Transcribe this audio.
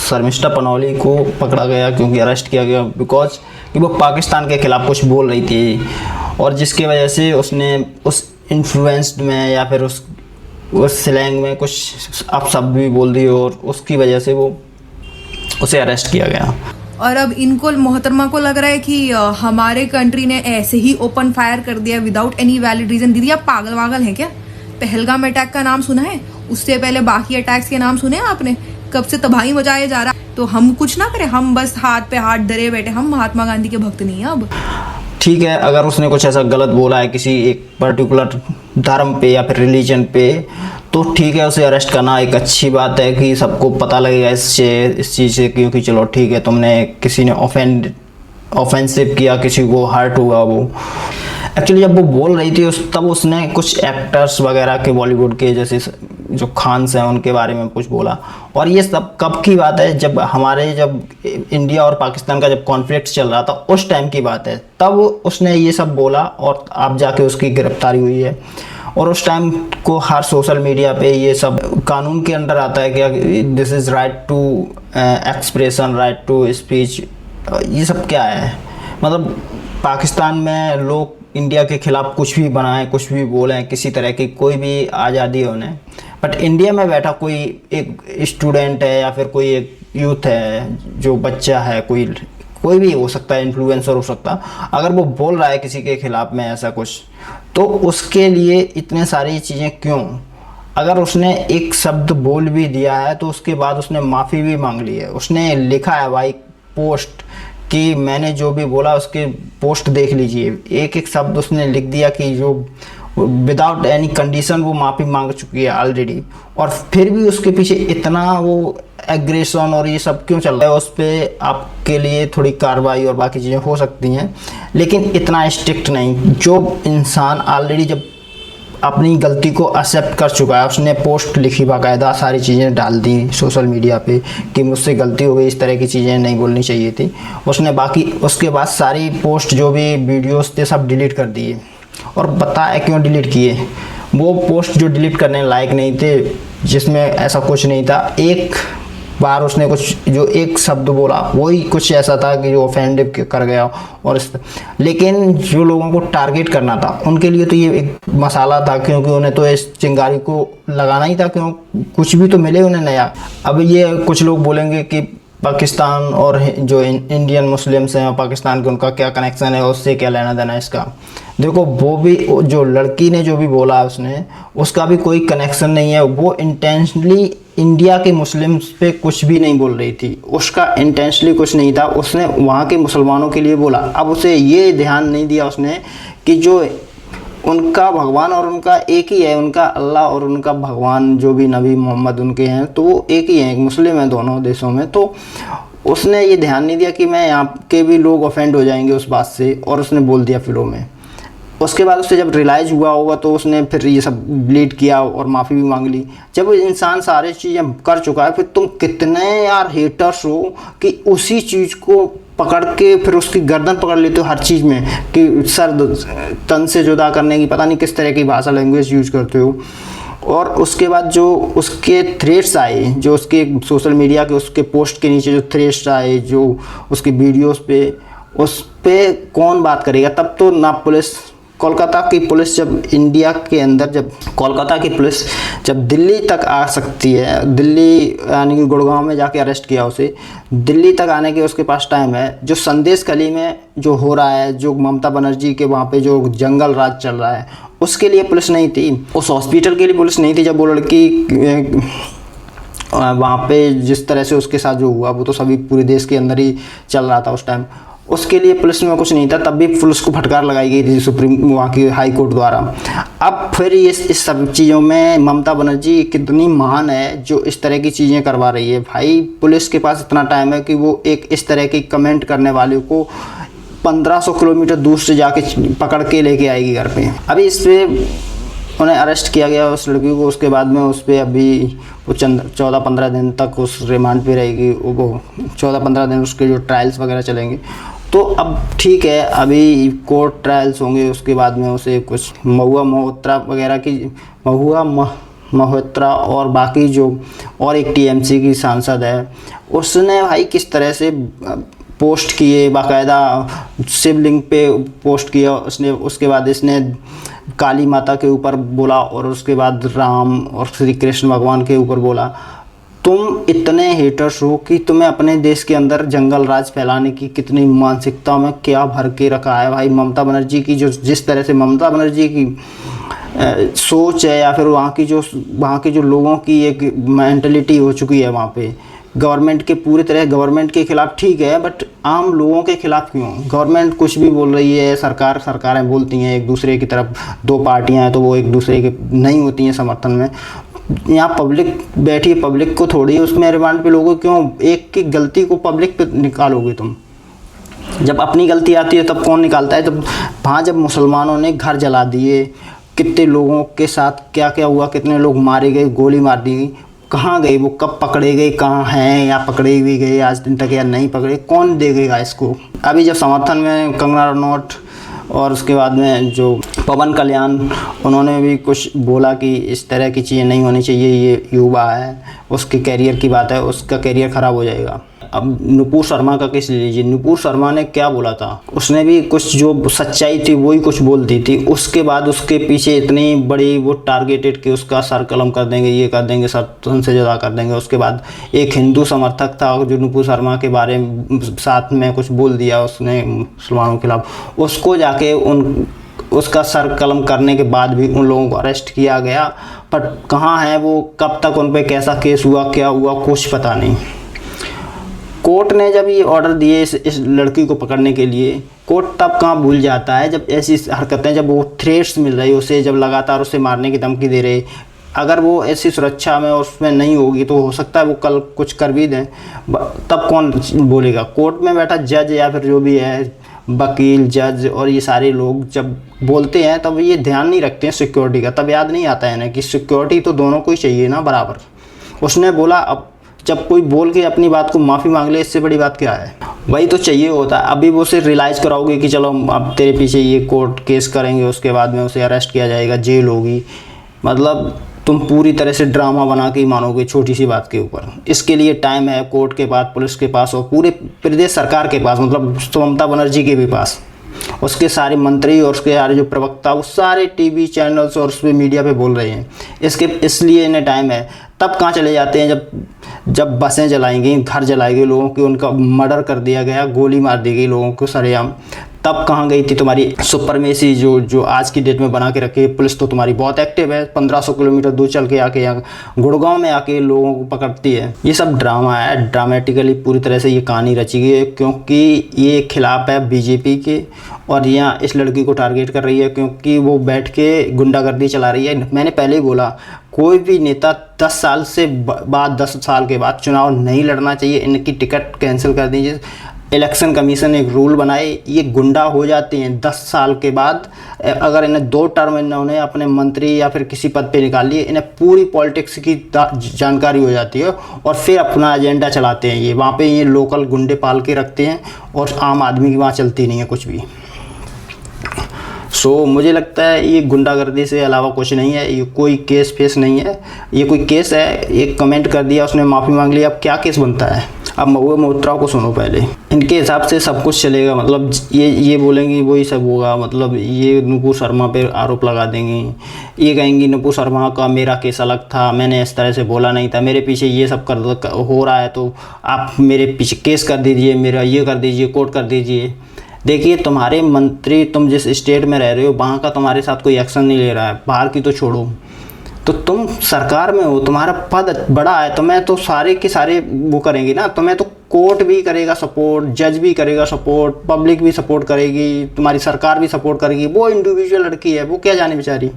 शर्मिष्ठा पनौली को पकड़ा गया क्योंकि अरेस्ट किया गया बिकॉज कि वो पाकिस्तान के खिलाफ कुछ बोल रही थी और जिसकी वजह से उसने उस इन्फ्लुएंस्ड में या फिर उस स्लैंग में कुछ अपशब्द भी बोल दिए और उसकी वजह से वो उसे अरेस्ट किया गया। और अब इनको मोहतरमा को लग रहा है कि हमारे कंट्री ने ऐसे ही ओपन फायर कर दिया विदाउट एनी वैलिड रीजन। दीदी आप पागल वागल हैं क्या? पहलगाम अटैक का नाम सुना है? उससे पहले बाकी अटैक्स के नाम सुने हैं आपने? कब से तबाही मचाया जा रहा है। तो हम कुछ ना करें, हम बस हाथ पे हाथ धरे बैठे। हम महात्मा गांधी के भक्त नहीं है। अब ठीक है, अगर उसने कुछ ऐसा गलत बोला है किसी एक पर्टिकुलर धर्म पे या फिर रिलीजन पे तो ठीक है, उसे अरेस्ट करना एक अच्छी बात है कि सबको पता लगेगा इस चीज़ से, क्योंकि चलो ठीक है तुमने किसी ने ऑफेंसिव किया, किसी को हर्ट हुआ। वो एक्चुअली जब वो बोल रही थी तब उसने कुछ एक्टर्स वगैरह के बॉलीवुड के जैसे जो खान्स हैं उनके बारे में कुछ बोला। और ये सब कब की बात है? जब इंडिया और पाकिस्तान का जब कॉन्फ्लिक्ट चल रहा था उस टाइम की बात है, तब उसने ये सब बोला और अब जाके उसकी गिरफ्तारी हुई है। और उस टाइम को हर सोशल मीडिया पे ये सब कानून के अंडर आता है कि this is right to expression, right to speech. ये सब क्या है? मतलब पाकिस्तान में लोग इंडिया के खिलाफ कुछ भी बनाएं, कुछ भी बोलें, किसी तरह की कोई भी आज़ादी है उन्हें। बट इंडिया में बैठा कोई एक स्टूडेंट है या फिर कोई एक यूथ है, जो बच्चा है, कोई भी हो सकता है, इन्फ्लुएंसर हो सकता है, अगर वो बोल रहा है किसी के खिलाफ में ऐसा कुछ, तो उसके लिए इतने सारी चीज़ें क्यों? अगर उसने एक शब्द बोल भी दिया है तो उसके बाद उसने माफ़ी भी मांग ली है। उसने लिखा है भाई पोस्ट कि मैंने जो भी बोला उसके पोस्ट देख लीजिए, एक एक शब्द उसने लिख दिया कि जो विदाउट एनी कंडीशन वो माफ़ी मांग चुकी है ऑलरेडी। और फिर भी उसके पीछे इतना वो एग्रेशन और ये सब क्यों चल रहा है? उस पर आपके लिए थोड़ी कार्रवाई और बाकी चीज़ें हो सकती हैं, लेकिन इतना स्ट्रिक्ट नहीं। जो इंसान ऑलरेडी जब अपनी गलती को एक्सेप्ट कर चुका है, उसने पोस्ट लिखी, बाकायदा सारी चीज़ें डाल दी सोशल मीडिया पे कि मुझसे गलती हो गई, इस तरह की चीज़ें नहीं बोलनी चाहिए थी। उसने बाकी उसके बाद सारी पोस्ट जो भी वीडियोस थे सब डिलीट कर दिए। और बताया क्यों डिलीट किए? वो पोस्ट जो डिलीट करने लायक नहीं थे, जिसमें ऐसा कुछ नहीं था। एक बार उसने कुछ जो एक शब्द बोला वही कुछ ऐसा था कि जो ऑफेंडिव कर गया। और लेकिन जो लोगों को टारगेट करना था उनके लिए तो ये एक मसाला था, क्योंकि उन्हें तो इस चिंगारी को लगाना ही था, क्यों कुछ भी तो मिले उन्हें नया। अब ये कुछ लोग बोलेंगे कि पाकिस्तान और जो इंडियन मुस्लिम्स हैं पाकिस्तान के, उनका क्या कनेक्शन है, उससे क्या लेना देना इसका? देखो, वो भी जो लड़की ने जो भी बोला उसने, उसका भी कोई कनेक्शन नहीं है। वो इंटेंशनली इंडिया के मुस्लिम्स पे कुछ भी नहीं बोल रही थी, उसका इंटेंशनली कुछ नहीं था। उसने वहाँ के मुसलमानों के लिए बोला। अब उसे ये ध्यान नहीं दिया उसने कि जो उनका भगवान और उनका एक ही है, उनका अल्लाह और उनका भगवान जो भी नबी मोहम्मद उनके हैं, तो वो एक ही हैं, एक मुस्लिम हैं दोनों देशों में। तो उसने ये ध्यान नहीं दिया कि मैं यहाँ के भी लोग ऑफेंड हो जाएंगे उस बात से, और उसने बोल दिया फिर में। उसके बाद उससे जब रियलाइज़ हुआ होगा तो उसने फिर ये सब डिलीट किया और माफ़ी भी मांग ली। जब इंसान सारी चीज़ें कर चुका है, फिर तुम कितने यार हेटर्स हो कि उसी चीज़ को पकड़ के फिर उसकी गर्दन पकड़ लेते हो हर चीज़ में, कि सर तन से जुदा करने की पता नहीं किस तरह की भाषा लैंग्वेज यूज करते हो। और उसके बाद जो उसके थ्रेड्स आए, जो उसके सोशल मीडिया के उसके पोस्ट के नीचे जो थ्रेड्स आए, जो उसके वीडियोस पे, उस पे कौन बात करेगा? तब तो ना पुलिस, कोलकाता की पुलिस जब इंडिया के अंदर, जब कोलकाता की पुलिस जब दिल्ली तक आ सकती है, दिल्ली यानी कि गुड़गांव में जाके अरेस्ट किया उसे, दिल्ली तक आने के उसके पास टाइम है। जो संदेश खली में जो हो रहा है, जो ममता बनर्जी के वहाँ पे जो जंगल राज चल रहा है, उसके लिए पुलिस नहीं थी। उस हॉस्पिटल के लिए पुलिस नहीं थी। जब वो लड़की वहाँ पे जिस तरह से उसके साथ जो हुआ, वो तो सभी पूरे देश के अंदर ही चल रहा था उस टाइम, उसके लिए पुलिस में कुछ नहीं था। तब भी पुलिस को फटकार लगाई गई थी सुप्रीम वहाँ की हाई कोर्ट द्वारा। अब फिर इस सब चीज़ों में ममता बनर्जी कितनी महान है जो इस तरह की चीज़ें करवा रही है। भाई पुलिस के पास इतना टाइम है कि वो एक इस तरह की कमेंट करने वाले को 1500 किलोमीटर दूर से जाके पकड़ के लेके आएगी घर पे। अभी इस पर उन्हें अरेस्ट किया गया उस लड़की को। उसके बाद में उस पर अभी वो 14-15 दिन तक उस रिमांड पे रहेगी। वो 14-15 दिन उसके जो ट्रायल्स वगैरह चलेंगे। तो अब ठीक है, अभी कोर्ट ट्रायल्स होंगे, उसके बाद में उसे कुछ महुआ मोहत्रा वगैरह की मल्होत्रा और बाकी जो और एक टीएमसी की सांसद है, उसने भाई किस तरह से पोस्ट किए, बाकायदा शिवलिंग पे पोस्ट किया उसने। उसके बाद इसने काली माता के ऊपर बोला और उसके बाद राम और श्री कृष्ण भगवान के ऊपर बोला। तुम इतने हेटर्स हो कि तुम्हें अपने देश के अंदर जंगल राज फैलाने की कितनी मानसिकता में क्या भर के रखा है भाई। ममता बनर्जी की जो जिस तरह से ममता बनर्जी की सोच है, या फिर वहाँ के जो लोगों की एक मेंटलिटी हो चुकी है वहाँ पे, गवर्नमेंट के पूरी तरह गवर्नमेंट के खिलाफ ठीक है, बट आम लोगों के खिलाफ क्यों? गवर्नमेंट कुछ भी बोल रही है, सरकारें बोलती हैं एक दूसरे की तरफ, दो पार्टियां हैं तो वो एक दूसरे के नहीं होती हैं समर्थन में। यहाँ पब्लिक बैठी है, पब्लिक को थोड़ी उसमें रिमांड पे लोगों क्यों? एक की गलती को पब्लिक पे निकालोगे तुम? जब अपनी गलती आती है तब कौन निकालता है? जब मुसलमानों ने घर जला दिए, कितने लोगों के साथ क्या क्या हुआ, कितने लोग मारे गए, गोली मार दी गई, कहाँ गए वो? कब पकड़े गए? कहाँ हैं? या पकड़े भी गए आज दिन तक या नहीं पकड़े? कौन देखेगा इसको? अभी जब समर्थन में कंगना रनौत और उसके बाद में जो पवन कल्याण, उन्होंने भी कुछ बोला कि इस तरह की चीज़ें नहीं होनी चाहिए, ये युवा है, उसके कैरियर की बात है, उसका कैरियर ख़राब हो जाएगा। अब नुपुर शर्मा का केस ले लीजिए। नुपुर शर्मा ने क्या बोला था? उसने भी कुछ जो सच्चाई थी वही कुछ बोल दी थी। उसके बाद उसके पीछे इतनी बड़ी वो टारगेटेड कि उसका सर कलम कर देंगे, ये कर देंगे, सब से ज़्यादा कर देंगे। उसके बाद एक हिंदू समर्थक था जो नुपुर शर्मा के बारे में साथ में कुछ बोल दिया उसने मुसलमानों के खिलाफ, उसको जाके उसका सर कलम करने के बाद भी उन लोगों को अरेस्ट किया गया। पर कहाँ है वो? कब तक उन पर कैसा केस हुआ, क्या हुआ, कुछ पता नहीं। कोर्ट ने जब ये ऑर्डर दिए इस लड़की को पकड़ने के लिए, कोर्ट तब कहाँ भूल जाता है जब ऐसी हरकतें, जब वो थ्रेट्स मिल रही उसे, जब लगातार उसे मारने की धमकी दे रहे। अगर वो ऐसी सुरक्षा में उसमें नहीं होगी तो हो सकता है वो कल कुछ कर भी दें, तब कौन बोलेगा? कोर्ट में बैठा जज या फिर जो भी है वकील, जज और ये सारे लोग जब बोलते हैं तब ये ध्यान नहीं रखते हैं सिक्योरिटी का। तब याद नहीं आता है ना कि सिक्योरिटी तो दोनों को ही चाहिए ना बराबर। उसने बोला, अब जब कोई बोल के अपनी बात को माफ़ी मांग ले, इससे बड़ी बात क्या है? वही तो चाहिए होता है। अभी वो उसे रियलाइज़ कराओगे कि चलो अब तेरे पीछे ये कोर्ट केस करेंगे, उसके बाद में उसे अरेस्ट किया जाएगा, जेल होगी, मतलब तुम पूरी तरह से ड्रामा बना के ही मानोगे छोटी सी बात के ऊपर। इसके लिए टाइम है कोर्ट के पास, पुलिस के पास और पूरे प्रदेश सरकार के पास, मतलब ममता बनर्जी के भी पास। उसके सारे मंत्री और उसके सारे जो प्रवक्ता, वो सारे टीवी चैनल्स और उस मीडिया पे बोल रहे हैं इसलिए इन्हें टाइम है। तब कहाँ चले जाते हैं जब बसें जलाई गई, घर जलाए गए लोगों की, उनका मर्डर कर दिया गया, गोली मार दी गई लोगों को सरेआम। तब कहाँ गई थी तुम्हारी सुपरमेसी जो आज की डेट में बना के रखी है? पुलिस तो तुम्हारी बहुत एक्टिव है, 1500 किलोमीटर दूर चल के आके यहाँ गुड़गांव में आके लोगों को पकड़ती है। ये सब ड्रामा है, ड्रामेटिकली पूरी तरह से ये कहानी रची गई है, क्योंकि ये खिलाफ है बीजेपी के और यहाँ इस लड़की को टारगेट कर रही है क्योंकि वो बैठ के गुंडागर्दी चला रही है। मैंने पहले ही बोला, कोई भी नेता 10 साल से बाद 10 साल के बाद चुनाव नहीं लड़ना चाहिए, इनकी टिकट कैंसिल कर दीजिए। इलेक्शन कमीशन एक रूल बनाए, ये गुंडा हो जाते हैं 10 साल के बाद। अगर इन्हें 2 टर्म इन्होंने अपने मंत्री या फिर किसी पद पे निकाल लिए, इन्हें पूरी पॉलिटिक्स की जानकारी हो जाती है और फिर अपना एजेंडा चलाते हैं। ये वहाँ पे ये लोकल गुंडे पाल के रखते हैं और आम आदमी की वहाँ चलती नहीं है कुछ भी। मुझे लगता है ये गुंडागर्दी से अलावा कुछ नहीं है, ये कोई केस फेस नहीं है। ये कोई केस है, एक कमेंट कर दिया, उसने माफ़ी मांग ली, अब क्या केस बनता है? अब महुआ मोहित्रा को सुनो पहले। इनके हिसाब से सब कुछ चलेगा, मतलब ये बोलेंगी वही सब होगा, मतलब ये नुपुर शर्मा पे आरोप लगा देंगी, ये कहेंगी नुपुर शर्मा का मेरा केस अलग था, मैंने इस तरह से बोला नहीं था, मेरे पीछे ये सब हो रहा है तो आप मेरे पीछे केस कर दीजिए, मेरा ये कर दीजिए, कोर्ट कर दीजिए। देखिए, तुम्हारे मंत्री, तुम जिस स्टेट में रह रहे हो वहाँ का तुम्हारे साथ कोई एक्शन नहीं ले रहा है, बाहर की तो छोड़ो, तो तुम सरकार में हो, तुम्हारा पद बड़ा है, तुम्हें तो सारे के सारे वो करेंगे ना, तुम्हें तो कोर्ट भी करेगा सपोर्ट, जज भी करेगा सपोर्ट, पब्लिक भी सपोर्ट करेगी, तुम्हारी सरकार भी सपोर्ट करेगी। वो इंडिविजुअल लड़की है, वो क्या जाने बेचारी।